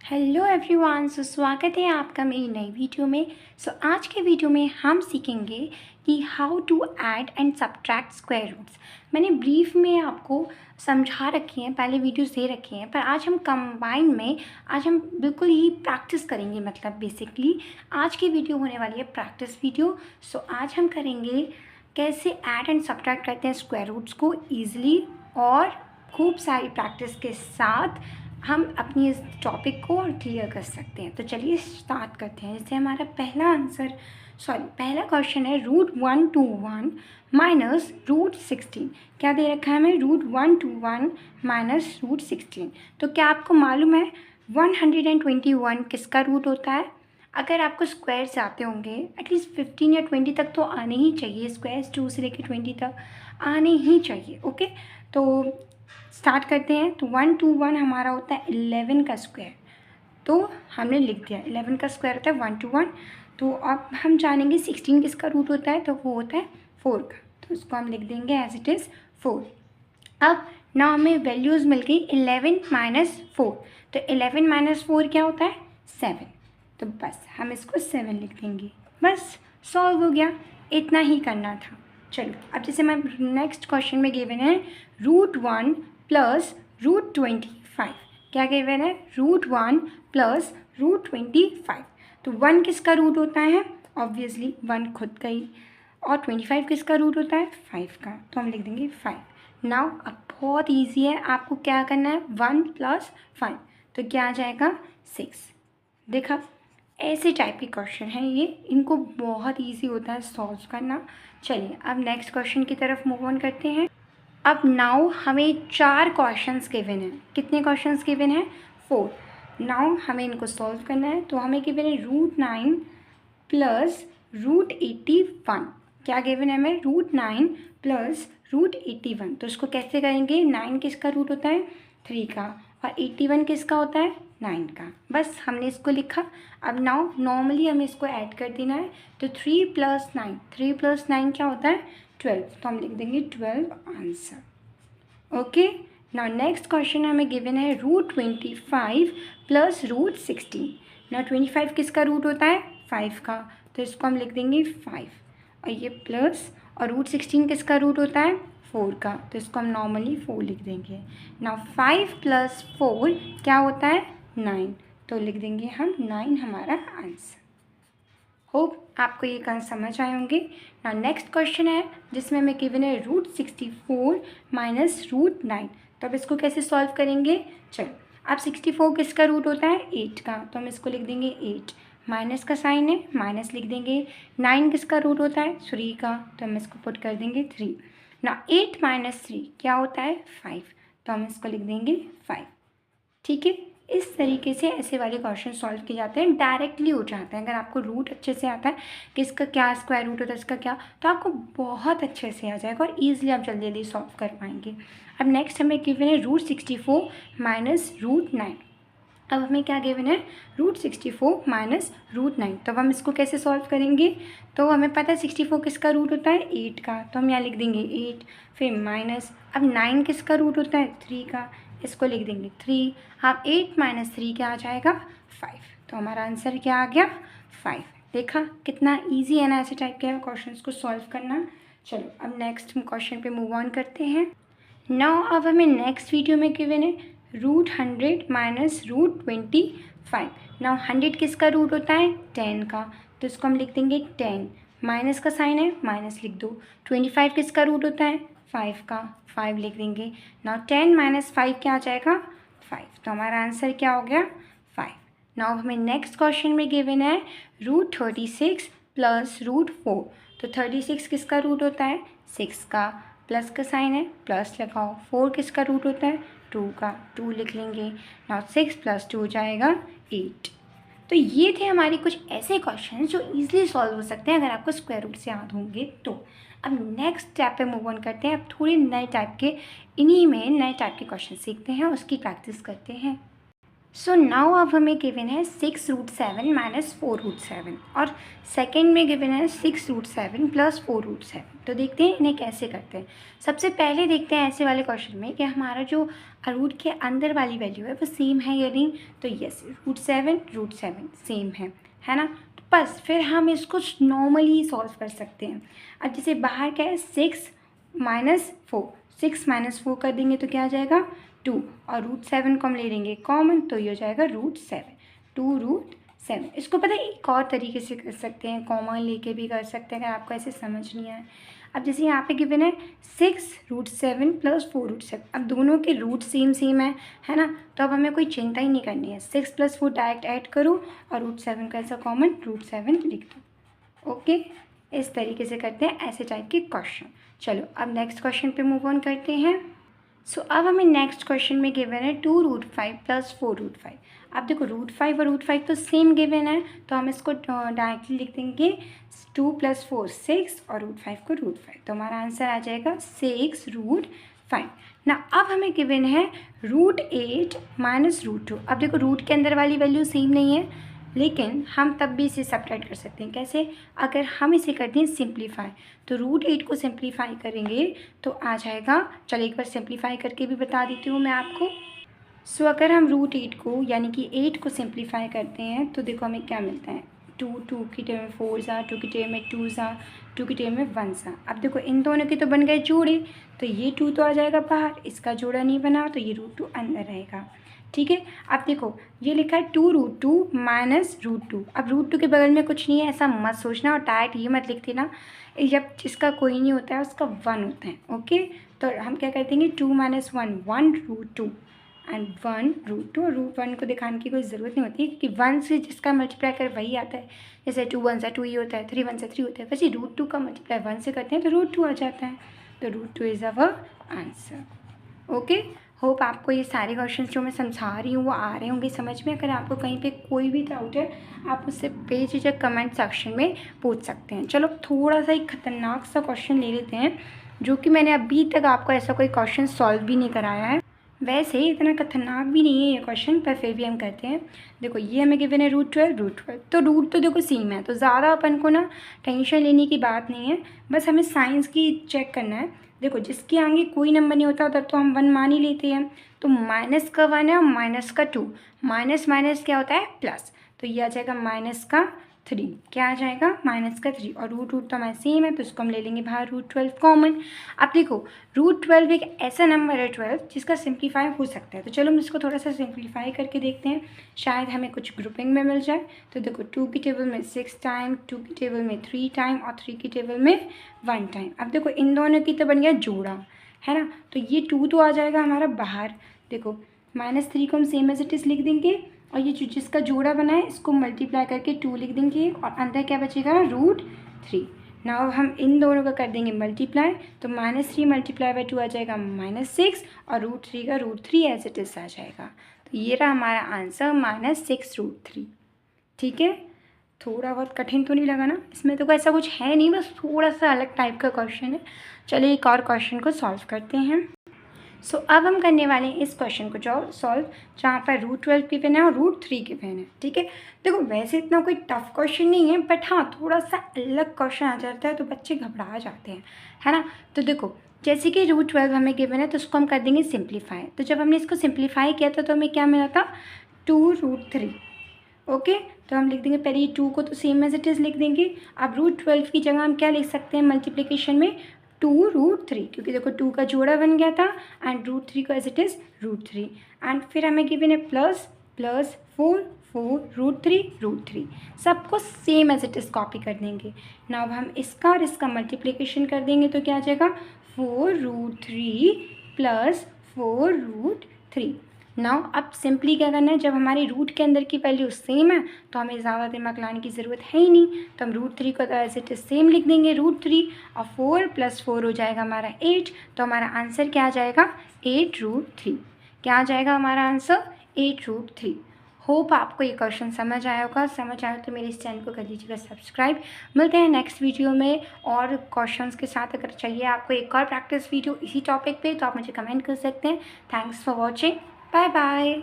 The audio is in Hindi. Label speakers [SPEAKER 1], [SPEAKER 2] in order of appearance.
[SPEAKER 1] हेलो एवरीवन, स्वागत है आपका मेरी नई वीडियो में। आज के वीडियो में हम सीखेंगे कि how to add and subtract square roots. मैंने ब्रीफ में आपको समझा रखी हैं, पहले वीडियोस दे रखे हैं, पर आज हम कंबाइन में आज हम बिल्कुल ही प्रैक्टिस करेंगे। मतलब बेसिकली आज की वीडियो होने वाली है प्रैक्टिस वीडियो। आज हम करेंगे कैसे ऐड एंड सब्ट्रैक्ट करते हैं स्क्वायर रूट्स को ईजिली, और खूब सारी प्रैक्टिस के साथ हम अपनी इस टॉपिक को और क्लियर कर सकते हैं। तो चलिए स्टार्ट करते हैं। जैसे हमारा पहला क्वेश्चन है √121 माइनस √16। क्या दे रखा है हमें? √121 माइनस √16। तो क्या आपको मालूम है 121 किसका रूट होता है? अगर आपको स्क्वायर्स आते होंगे एटलीस्ट 15 या 20 तक तो आने ही चाहिए। स्क्वायर्स 2 से लेकर 20 तक आने ही चाहिए। ओके, तो स्टार्ट करते हैं। तो 121 हमारा होता है 11 का स्क्वायर, तो हमने लिख दिया 11 का स्क्वायर होता है 121। तो अब हम जानेंगे 16 किसका रूट होता है, तो वो होता है 4 का। तो उसको हम लिख देंगे एज इट इज़ 4। अब ना हमें वैल्यूज़ मिल गई 11 माइनस 4। तो 11 माइनस 4 क्या होता है? 7। तो बस हम इसको 7 लिख देंगे। बस सॉल्व हो गया, इतना ही करना था। चलो अब जैसे मैं नेक्स्ट क्वेश्चन में गिवन है √1 प्लस √25। क्या गिवन है? √1 प्लस √25। तो 1 किसका रूट होता है? ऑब्वियसली 1 खुद का ही। और 25 किसका रूट होता है? 5 का। तो हम लिख देंगे 5। नाउ अब बहुत ईजी है, आपको क्या करना है? 1 प्लस 5, तो क्या आ जाएगा? 6। देखा, ऐसे टाइप के क्वेश्चन हैं ये, इनको बहुत इजी होता है सॉल्व करना। चलिए अब नेक्स्ट क्वेश्चन की तरफ मूव ऑन करते हैं। अब नाउ हमें 4 क्वेश्चंस गिवन हैं। कितने क्वेश्चंस गिवन हैं? 4। नाउ हमें इनको सॉल्व करना है। तो हमें गिवन है √9 प्लस √81। क्या गिवन है हमें? √9 प्लस √81। तो इसको कैसे करेंगे? 9 किसका रूट होता है? 3 का। और 81 किसका होता है? 9 का। बस हमने इसको लिखा। अब नाउ नॉर्मली हमें इसको ऐड कर देना है। तो 3 प्लस 9, 3 प्लस 9 क्या होता है? 12। तो हम लिख देंगे 12 answer. Okay, now next question हमें गिवन है √25 प्लस √16। ना 25 किसका रूट होता है? 5 का। तो इसको हम लिख देंगे 5, और ये प्लस, और √16 किसका रूट होता है? 4 का। तो इसको हम नॉर्मली 4 लिख देंगे। ना 5 प्लस 4 क्या होता है? 9। तो लिख देंगे हम 9 हमारा आंसर। होप आपको ये कंसेप्ट समझ आए होंगे। ना नेक्स्ट क्वेश्चन है जिसमें हमें गिवन है √64 माइनस √9। तो अब इसको कैसे सॉल्व करेंगे? चलो, अब 64 किसका रूट होता है? 8 का। तो हम इसको लिख देंगे 8। माइनस का साइन है, माइनस लिख देंगे। 9 किसका रूट होता है? 3 का। तो हम इसको पुट कर देंगे 3। ना 8 माइनस 3 क्या होता है? 5। तो हम इसको लिख देंगे 5। ठीक है, इस तरीके से ऐसे वाले क्वेश्चन सॉल्व किए जाते हैं, डायरेक्टली हो जाते हैं। अगर आपको रूट अच्छे से आता है कि इसका क्या स्क्वायर रूट होता है, इसका क्या, तो आपको बहुत अच्छे से आ जाएगा और ईजिली आप जल्दी जल्दी सॉल्व कर पाएंगे। अब नेक्स्ट हमें गिवन है √64 माइनस √9। अब हमें क्या गिवन है? √64 माइनस √9। तो अब हम इसको कैसे सॉल्व करेंगे? तो हमें पता है 64 किसका रूट होता है? 8 का। तो हम यहाँ लिख देंगे 8, फिर माइनस, अब 9 किसका रूट होता है? 3 का। इसको लिख देंगे 3। अब 8 माइनस 3 क्या आ जाएगा? 5। तो हमारा आंसर क्या आ गया? 5। देखा कितना ईजी है ना ऐसे टाइप के क्वेश्चंस को सॉल्व करना। चलो अब नेक्स्ट क्वेश्चन पे मूव ऑन करते हैं। नाउ अब हमें नेक्स्ट वीडियो में गिवन है √100 माइनस √25। नाउ 100 किसका रूट होता है? 10 का। तो इसको हम लिख देंगे 10। माइनस का साइन है, माइनस लिख दो। 25 किसका रूट होता है? 5 का। 5 लिख देंगे। नाउ 10 माइनस 5 क्या आ जाएगा? 5। तो हमारा आंसर क्या हो गया? 5। नाउ हमें नेक्स्ट क्वेश्चन में गिवन है √36 प्लस √4। तो 36 किसका रूट होता है? 6 का। प्लस का साइन है, प्लस लगाओ। 4 किसका रूट होता है? 2 का। 2 लिख लेंगे। नाउ 6 प्लस 2 हो जाएगा 8। तो ये थे हमारे कुछ ऐसे क्वेश्चन जो इजीली सॉल्व हो सकते हैं अगर आपको स्क्वायर रूट से याद होंगे तो। अब नेक्स्ट स्टेप पे मूव ऑन करते हैं। अब थोड़े नए टाइप के, इन्हीं में नए टाइप के क्वेश्चन सीखते हैं, उसकी प्रैक्टिस करते हैं। सो नाउ अब हमें गिवन है 6√7 माइनस 4√7 और सेकंड में गिवन है 6√7 प्लस 4√7। तो देखते हैं इन्हें कैसे करते हैं। सबसे पहले देखते हैं ऐसे वाले क्वेश्चन में कि हमारा जो रूट के अंदर वाली वैल्यू है वो सेम है या नहीं। तो यस, √7 सेम है ना। तो बस फिर हम इसको नॉर्मली सॉल्व कर सकते हैं। अब जैसे बाहर क्या है 6 माइनस 4 कर देंगे तो क्या आ जाएगा 2 और √7 को हम ले लेंगे कॉमन तो ये हो जाएगा √7, 2√7। इसको पता है एक और तरीके से कर सकते हैं, कॉमन लेके भी कर सकते हैं अगर आपको ऐसे समझ नहीं आए। अब जैसे यहाँ पे गिवन है 6√7 प्लस 4√7। अब दोनों के रूट सेम है ना। तो अब हमें कोई चिंता ही नहीं करनी है, 6 + 4 डायरेक्ट ऐड करो और √7 का ऐसा कॉमन √7 लिख दो। ओके, इस तरीके से करते हैं ऐसे टाइप के क्वेश्चन। चलो अब नेक्स्ट क्वेश्चन पे मूव ऑन करते हैं। सो अब हमें नेक्स्ट क्वेश्चन में गिवन है 2√5 प्लस 4√5। अब देखो √5 और √5 तो सेम गिवन है तो हम इसको डायरेक्टली लिख देंगे 2 + 4 6 और √5 को √5। तो हमारा आंसर आ जाएगा 6√5 ना। अब हमें गिवन है √8 माइनस √2। अब देखो रूट के अंदर वाली वैल्यू सेम नहीं है लेकिन हम तब भी इसे सब्ट्रैक्ट कर सकते हैं। कैसे? अगर हम इसे कर दें सिंप्लीफाई तो √8 को सिंप्लीफाई करेंगे तो आ जाएगा, चलो एक बार सिंप्लीफाई करके भी बता देती हूँ मैं आपको। सो अगर हम √8 को यानी कि 8 को सिंप्लीफाई करते हैं तो देखो हमें क्या मिलता है 2 की टेबल में 4 ज़ा, 2 की टेबल में 2 ज़ा, 2 की टेबल में 1 ज़ा। अब देखो इन दोनों के तो बन गए जोड़े तो ये 2 तो आ जाएगा बाहर, इसका जोड़ा नहीं बना तो ये √2 अंदर रहेगा। ठीक है, अब देखो ये लिखा है 2√2 माइनस √2। अब √2 के बगल में कुछ नहीं है ऐसा मत सोचना और डायरेक्ट ये मत लिख देना, जब जिसका कोई नहीं होता है उसका 1 होता है। ओके, तो हम क्या कर देंगे 2 - 1 √2 एंड 1 √2। और √1 को दिखाने की कोई ज़रूरत नहीं होती क्योंकि 1 से जिसका मल्टीप्लाई कर वही आता है। जैसे 2 1 2 ही होता है, 3 1 3 होता है, वैसे √2 का मल्टीप्लाई 1 से करते हैं तो √2 आ जाता है। तो √2 is our answer. Okay, hope आपको ये सारे क्वेश्चन जो मैं समझा रही हूँ वो आ रहे होंगे समझ में। अगर आपको कहीं पे कोई भी डाउट है आप उससे बेझिझक कमेंट सेक्शन में पूछ सकते हैं। चलो थोड़ा सा एक ख़तरनाक सा क्वेश्चन ले लेते हैं जो कि मैंने अभी तक आपको ऐसा कोई क्वेश्चन सॉल्व भी नहीं कराया है। वैसे इतना खतरनाक भी नहीं है ये क्वेश्चन पर फिर भी हम करते हैं। देखो ये हमें गिवन है √12 तो रूट तो देखो सेम है तो ज़्यादा अपन को ना टेंशन लेने की बात नहीं है, बस हमें साइंस की चेक करना है। देखो जिसके आगे कोई नंबर नहीं होता उधर तो हम 1 मान ही लेते हैं। तो माइनस का 1 है और माइनस का 2, माइनस माइनस क्या होता है प्लस, तो ये आ जाएगा -3। क्या आ जाएगा -3 और रूट तो हमारे सेम है तो इसको हम ले लेंगे बाहर √12 कॉमन। अब देखो √12 एक ऐसा नंबर है 12 जिसका सिंप्लीफाई हो सकता है। तो चलो हम इसको थोड़ा सा सिंप्लीफाई करके देखते हैं, शायद हमें कुछ ग्रुपिंग में मिल जाए। तो देखो 2 की टेबल में 6 टाइम, 2 की टेबल में 3 टाइम और 3 की टेबल में 1 टाइम। अब देखो इन दोनों की तो बन गया जोड़ा है ना, तो ये 2 तो आ जाएगा हमारा बाहर। देखो -3 को हम सेम एज इट इज़ लिख देंगे और ये जिसका जोड़ा बना है इसको मल्टीप्लाई करके 2 लिख देंगे और अंदर क्या बचेगा √3। नाउ हम इन दोनों का कर देंगे मल्टीप्लाई तो -3 × 2 आ जाएगा -6 और √3 का √3 एज इट इज़ आ जाएगा। तो ये रहा हमारा आंसर -6√3। ठीक है, थोड़ा बहुत कठिन तो नहीं लगा ना, इसमें तो ऐसा कुछ है नहीं, बस थोड़ा सा अलग टाइप का क्वेश्चन है। चलिए एक और क्वेश्चन को सॉल्व करते हैं। सो अब हम करने वाले हैं इस क्वेश्चन को जो सॉल्व जहाँ पर √12 गिवन है और √3 गिवन है। ठीक है, देखो वैसे इतना कोई टफ क्वेश्चन नहीं है बट हाँ थोड़ा सा अलग क्वेश्चन आ जाता है तो बच्चे घबरा जाते हैं, है ना। तो देखो जैसे कि √12 हमें गिवन है तो उसको हम कर देंगे सिंप्लीफाई। तो जब हमने इसको सिंप्लीफाई किया था तो हमें क्या मिला था 2√3। ओके, तो हम लिख देंगे पहले ये 2 को तो सेम एज इट इज़ लिख देंगे। अब √12 की जगह हम क्या लिख सकते हैं मल्टीप्लिकेशन में 2√3, क्योंकि देखो 2 का जोड़ा बन गया था एंड √3 को एज इट इज़ √3 एंड फिर हमें गिवन है प्लस 4 √3 सबको same as it is copy कर देंगे। नाउ हम इसका और इसका मल्टीप्लिकेशन कर देंगे तो क्या आ जाएगा 4√3 प्लस 4√3। नाउ अब सिंपली क्या करना है, जब हमारी रूट के अंदर की वैल्यू सेम है तो हमें ज़्यादा दिमाग लाने की ज़रूरत है ही नहीं, तो हम √3 को तो एज इट इज़ सेम लिख देंगे √3 और 4 + 4 हो जाएगा हमारा 8। तो हमारा आंसर क्या आ जाएगा 8√3। क्या आ जाएगा हमारा आंसर 8√3। होप आपको ये क्वेश्चन समझ आया होगा, समझ आया तो मेरे इस चैनल को कर लीजिएगा सब्सक्राइब। मिलते हैं नेक्स्ट वीडियो में और क्वेश्चंस के साथ। अगर चाहिए आपको एक और प्रैक्टिस वीडियो इसी टॉपिक पे तो आप मुझे कमेंट कर सकते हैं। Thanks for watching, bye bye.